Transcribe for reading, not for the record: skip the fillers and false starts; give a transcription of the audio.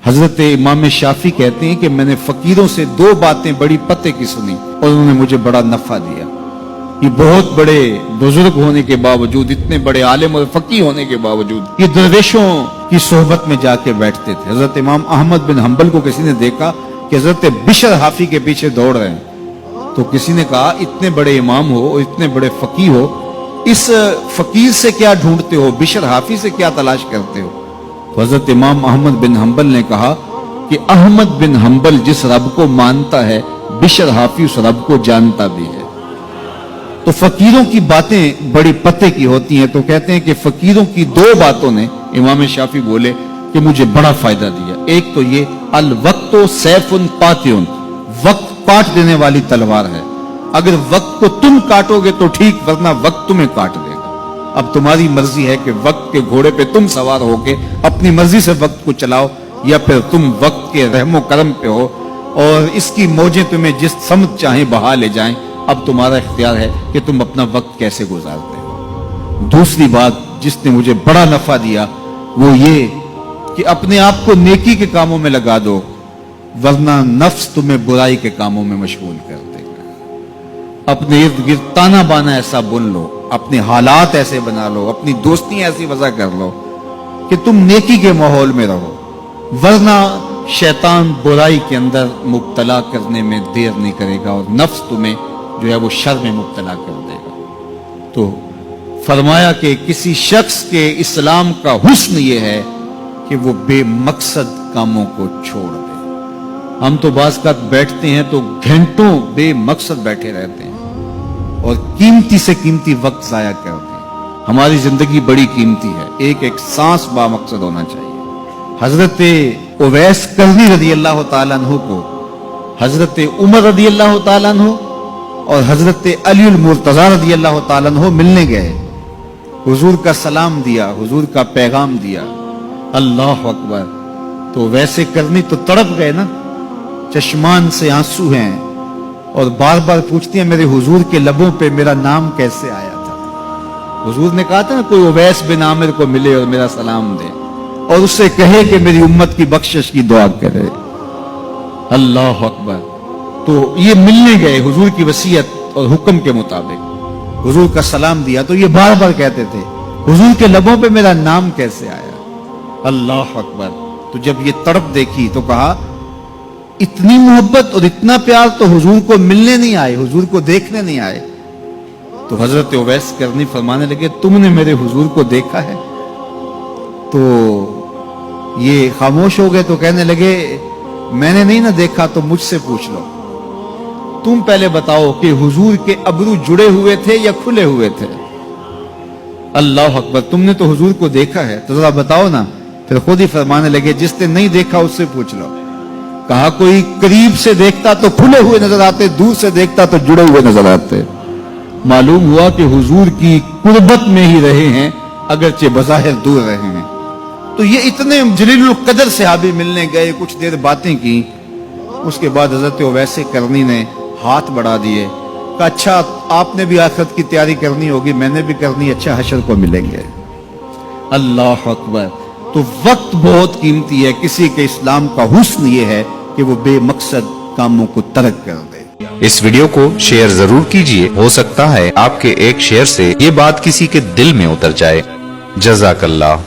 हजरत इमाम शाफी कहते हैं कि मैंने फकीरों से दो बातें बड़ी पते की सुनी और उन्होंने मुझे बड़ा नफा दिया। ये बहुत बड़े बुजुर्ग होने के बावजूद, इतने बड़े आलिम और फकीह होने के बावजूद ये दरवेशों की सोहबत में जाके बैठते थे। हजरत इमाम अहमद बिन हंबल को किसी ने देखा कि हजरत बिशर हाफी के पीछे दौड़ रहे हैं, तो किसी ने कहा इतने बड़े इमाम हो और इतने बड़े फकीह हो, इस फकीर से क्या ढूंढते हो, बिशर हाफी से क्या तलाश करते हो? तो हजरत इमाम अहमद बिन हंबल ने कहा कि अहमद बिन हंबल जिस रब को मानता है, बिशर हाफी उस रब को जानता भी है। तो फकीरों की बातें बड़ी पते की होती हैं। तो कहते हैं कि फकीरों की दो बातों ने, इमाम शाफी बोले, कि मुझे बड़ा फायदा दिया। एक तो ये अल वक्तो सैफुन पातियुन, वक्त काट देने वाली तलवार है। अगर वक्त को तुम काटोगे तो ठीक, वरना वक्त तुम्हें काट देगा। अब तुम्हारी मर्जी है कि वक्त के घोड़े पे तुम सवार होके अपनी मर्जी से वक्त को चलाओ, या फिर तुम वक्त के रहमो करम पे हो और इसकी मौजें तुम्हें जिस समत चाहे बहा ले जाएं। अब तुम्हारा इख्तियार है कि तुम अपना वक्त कैसे गुजारते हो। दूसरी बात जिसने मुझे बड़ा नफा दिया वो ये कि अपने आप को नेकी के कामों में लगा दो, वरना नफ्स तुम्हें बुराई के कामों में मशगूल कर देगा। अपने इर्द गिर्द ताना बाना ऐसा बुन लो, अपने हालात ऐसे बना लो, अपनी दोस्ती ऐसी वजह कर लो कि तुम नेकी के माहौल में रहो, वरना शैतान बुराई के अंदर मुब्तला करने में देर नहीं करेगा और नफ्स तुम्हें जो है वो शर में मुब्तला कर देगा। तो फरमाया कि किसी शख्स के इस्लाम का हुस्न ये है कि वो बेमकसद कामों को छोड़ दे। हम तो बाज़ का बैठते हैं तो घंटों बेमकसद बैठे रहते हैं और कीमती से कीमती वक्त जाया करते हैं। हमारी जिंदगी बड़ी कीमती है, एक एक सांस बामकसद होना चाहिए। हजरत उवैस करनी रदी अल्लाह ताला अन्हु को हजरत उमर रदी अल्लाह ताला अन्हु और हजरत अली मुर्तजा रदी अल्लाह ताला अन्हु मिलने गए। हुजूर का सलाम दिया, हुजूर का पैगाम दिया, अल्लाह अकबर। तो वैसे करनी तो तड़प गए ना, चश्मान से आंसू हैं और बार बार पूछती हैं मेरे हुजूर के लबों पे मेरा नाम कैसे आया था। हुजूर ने कहा था ना कोई उवैस बिन आमिर को मिले और मेरा सलाम दे और उससे कहे कि मेरी उम्मत की बख्शिश की दुआ करे। अल्लाह अकबर। तो ये मिलने गए हुजूर की वसीयत और हुक्म के मुताबिक, हुजूर का सलाम दिया। तो ये बार बार कहते थे हुजूर के लबों पे मेरा नाम कैसे आया। अल्लाह अकबर। तो जब ये तड़प देखी तो कहा इतनी मोहब्बत और इतना प्यार तो हुजूर को मिलने नहीं आए, हुजूर को देखने नहीं आए। तो हजरत उवैस करनी फरमाने लगे तुमने मेरे हुजूर को देखा है? तो ये खामोश हो गए। तो कहने लगे मैंने नहीं ना देखा तो मुझसे पूछ लो, तुम पहले बताओ कि हुजूर के अबरू जुड़े हुए थे या खुले हुए थे? अल्लाह अकबर। तुमने तो हुजूर को देखा है तो जरा बताओ ना। फिर खुद ही फरमाने लगे जिसने नहीं देखा उससे पूछ लो। कहा कोई करीब से देखता तो खुले हुए नजर आते, दूर से देखता तो जुड़े हुए नजर आते। मालूम हुआ कि हुजूर की कुर्बत में ही रहे हैं, अगरचे बज़ाहिर दूर रहे हैं। तो ये इतने जलीलुल कदर सहाबी मिलने गए, कुछ देर बातें की। उसके बाद हजरत उवैस करनी ने हाथ बढ़ा दिए, कहा अच्छा आपने भी आखिरत की तैयारी करनी होगी, मैंने भी करनी, अच्छा हशर को मिलेंगे। अल्लाह अकबर। तो वक्त बहुत कीमती है। किसी के इस्लाम का हुस्न ये है कि वो बेमकसद कामों को तर्क कर दे। इस वीडियो को शेयर जरूर कीजिए, हो सकता है आपके एक शेयर से ये बात किसी के दिल में उतर जाए। जज़ाकल्लाह।